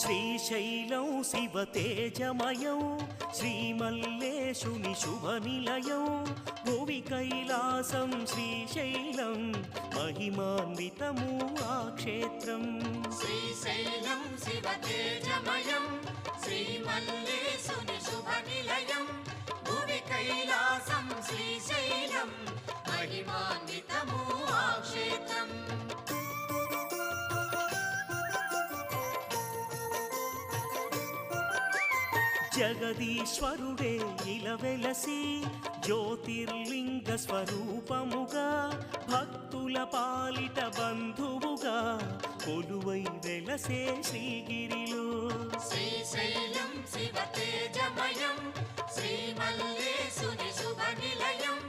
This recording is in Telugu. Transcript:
శ్రీశైలం శివతేజమయం శ్రీమల్లేశుని శుభనిలయం భువి కైలాసం శ్రీశైలం మహిమాన్వితము ఆ క్షేత్రం. శ్రీశైలం శివతేజమయం శ్రీమల్లేశుని శుభనిలయం భువి కైలాసం శ్రీశైలం మహిమాన్వితము ఆ క్షేత్రం. జగదీశ్వరుడే ఇలవెలసి జ్యోతిర్లింగ స్వరూపముగా భక్తుల పాలిట బంధువుగా కొలువై వెలసే శ్రీగిరిలో. శ్రీశైలం శివతేజమయం శ్రీమల్లేశుని శుభనిలయం